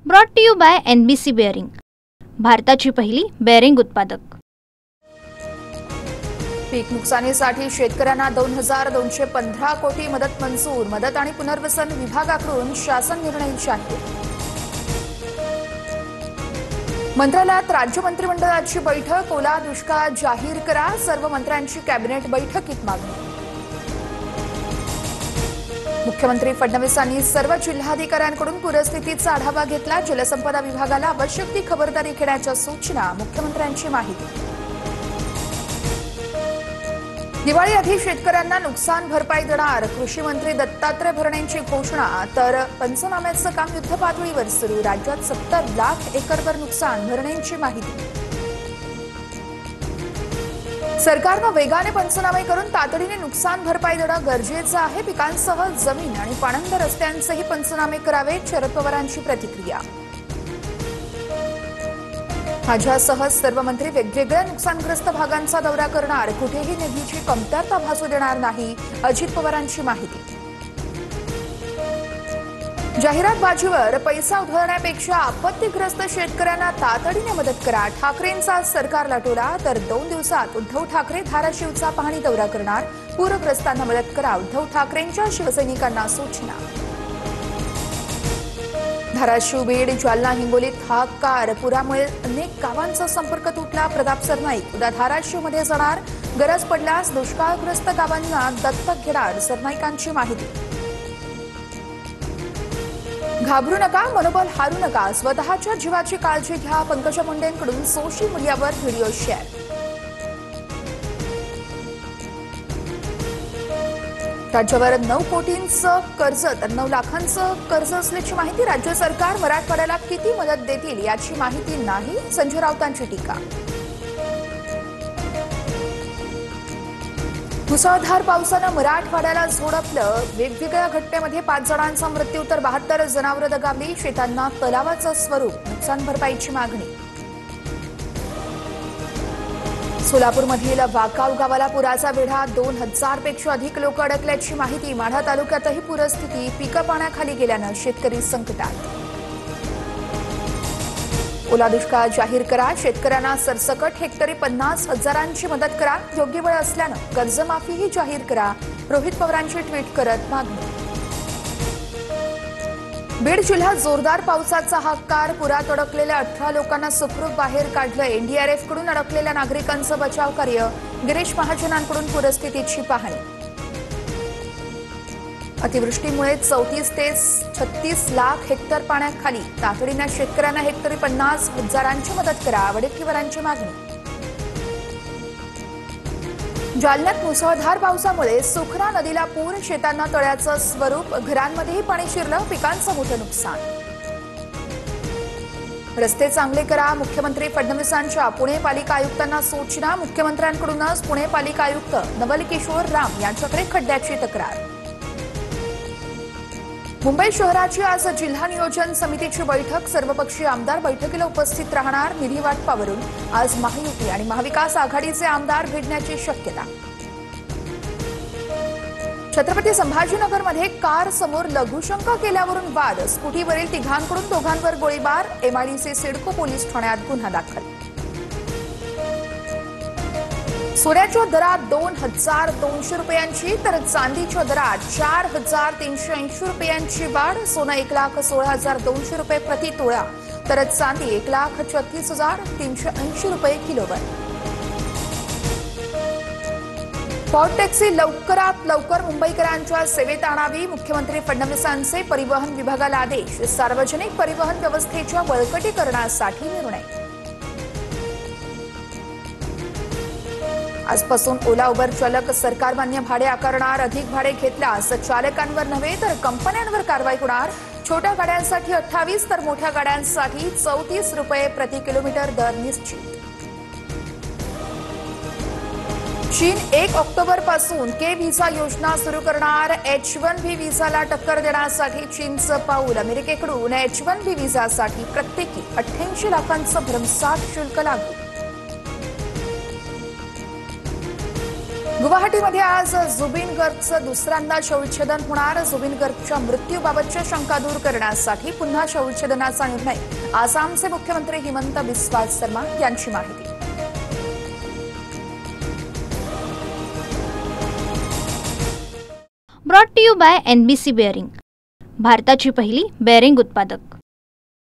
Brought to you by NBC bearing, भारताची पहिली bearing उत्पादक। पीक नुकसानीसाठी शेतकऱ्यांना 2215 कोटी मदत मंजूर। मदत आणि पुनर्वसन विभागाकडून शासन निर्णय जाहीर। मंत्रालयात राज्य मंत्रिमंडळाची बैठक। ओला दुष्काळ जाहीर करा, सर्व मंत्र्यांची कॅबिनेट बैठकीत मागणी। मुख्यमंत्री फडणवीसांनी सर्व जिल्हाधिकाऱ्यांकडून पूरस्थितीचा आढावा घेतला। जलसंपदा विभागाला आवश्यक ती खबरदारी घेण्याच्या सूचना। मुख्यमंत्र्यांची माहिती। दिवाळीआधी शेतकऱ्यांना नुकसान भरपाई देणार, कृषी मंत्री दत्तात्रय भरणेंची घोषणा। तर पंचनाम्याचं काम युद्धपातळीवर सुरू। राज्यात 70 लाख एकरवर नुकसान, भरणेंची माहिती। सरकारनं वेगाने पंचनामे करून तातडीने नुकसान भरपाई देणं गरजेचं आहे। पिकांसह जमीन आणि पाणंद रस्त्यांचेही पंचनामे करावेत, शरद पवारांची प्रतिक्रिया। माझ्यासह सर्व मंत्री वेगवेगळ्या नुकसानग्रस्त भागांचा दौरा करणार, कुठेही निधीची कमतरता भासू देणार नाही, अजित पवारांची माहिती। जाहिरात बाजीवर पैसा उधळण्यापेक्षा आपत्तीग्रस्त शेतकऱ्यांना तातडीने मदत करा, ठाकरेंचा सरकारला टोला। तर 2 दिवसात उद्धव ठाकरे धाराशिवचा पाहणी दौरा करणार, पूरग्रस्तांना मदत करा, उद्धव ठाकरेंच्या शिवसैनिकांना सूचना। धाराशिव, बीड, जालना, हिंगोलीत हाहाकार, पुरामुळे अनेक गावांचा संपर्क तुटला। प्रताप सरनाईक उद्या धाराशिवमध्ये जाणार, गरज पडल्यास दुष्काळग्रस्त गावांना दत्तक घेणार, सरनाईकांची माहिती। घाबरू नका, मनोबल हारू नका, स्वतःच्या जीवाची काळजी घ्या, पंकजा मुंडेंकडून सोशल मीडियावर व्हिडिओ शेअर। राज्यावर 9 कोटींचं कर्ज तर 9 लाखांचं कर्ज असल्याची माहिती। राज्य सरकार मराठवाड्याला किती मदत देतील याची माहिती नाही, संजय राऊतांची टीका। मुसळधार पावसानं मराठवाड्याला झोडपलं, वेगवेगळ्या घटनेमध्ये 5 जणांचा मृत्यू तर 72 जनावरं दगावली। शेतांना तलावाचं स्वरूप, नुकसान भरपाईची मागणी। सोलापूरमधील वाकाव गावाला पुराचा वेढा, 2000 पेक्षा अधिक लोक अडकल्याची माहिती। माढा तालुक्यातही पूरस्थिती, पिकं पाण्याखाली गेल्यानं शेतकरी संकटात। ओला दुष्काळ जाहीर करा, शेतकऱ्यांना सरसकट हेक्टरी 50,000ची मदत करा, योग्य वेळ असल्यानं कर्जमाफीही जाहीर करा, रोहित पवारांची ट्विट करत मागणी। बीड जिल्ह्यात जोरदार पावसाचा हाहाकार, पुरात अडकलेल्या 18 लोकांना सुखरूप बाहेर काढलं। NDRF कडून अडकलेल्या नागरिकांचं बचाव कार्य, गिरीश महाजनांकडून पूरस्थितीची पाहणी। अतिवृष्टीमुळे 34 ते 36 लाख हेक्टर पाण्याखाली, तातडीनं शेतकऱ्यांना हेक्टरी 50,000ची मदत करा, वडेट्टीवारांची मागणी। जालन्यात मुसळधार पावसामुळे सुखना नदीला पूर, शेतांना तळ्याचं स्वरूप, घरांमध्येही पाणी शिरलं, पिकांचं मोठं नुकसान। रस्ते चांगले करा, मुख्यमंत्री फडणवीसांच्या पुणे पालिका आयुक्तांना सूचना। मुख्यमंत्र्यांकडूनच पुणे पालिका आयुक्त नवल किशोर राम यांच्याकडे खड्ड्याची तक्रार। मुंबई शहराची आज जिल्हा नियोजन समितीची बैठक, सर्वपक्षीय आमदार बैठकीला उपस्थित राहणार। निधी वाटपावरून आज महायुती आणि महाविकास आघाडीचे आमदार भिडण्याची शक्यता। छत्रपती संभाजीनगरमध्ये कार समोर लघुशंका केल्यावरून वाद, स्कूटीवरील तिघांकडून दोघांवर गोळीबार, MIDC सिडको पोलीस ठाण्यात गुन्हा दाखल। सोन्याच्या दरात 2,200 रुपयांची तर चांदीच्या दरात 4,380 रुपयांची वाढ। सोनं 1,16,200 रुपये प्रति तोळा, तर चांदी 1,36,380 रुपये किलोवर। पॉट टॅक्सी लवकरात लवकर मुंबईकरांच्या सेवेत आणावी, मुख्यमंत्री फडणवीसांचे परिवहन विभागाला आदेश। सार्वजनिक परिवहन व्यवस्थेच्या बळकटीकरणासाठी निर्णय। आजपासून ओला उबर चालक सरकारमान्य भाडे आकारणार, अधिक भाडे घेतल्यास चालकांवर नव्हे तर कंपन्यांवर कारवाई होणार। छोट्या गाड्यांसाठी 28 तर मोठ्या गाड्यांसाठी 34 रुपये प्रति किलोमीटर दर निश्चित। चीन 1 ऑक्टोबरपासून के व्हिसा योजना सुरू करणार, H1B व्हिसाला टक्कर देण्यासाठी चीनचं पाऊल। अमेरिकेकडून H1B व्हिसासाठी प्रत्येकी 88 लाखांचं भरमसाठ शुल्क लागू। गुवाहाटीमध्ये आज जुबिन गर्गचं दुसऱ्यांदा शवविच्छेदन होणार. जुबिन गर्गच्या मृत्यूबाबतच्या शंका दूर करण्यासाठी पुन्हा शवविच्छेदनाचा निर्णय. आसामचे मुख्यमंत्री हिमंत बिस्वा शर्मा यांची माहिती. Brought to you by NBC bearing, भारताची पहिली बेअरिंग उत्पादक.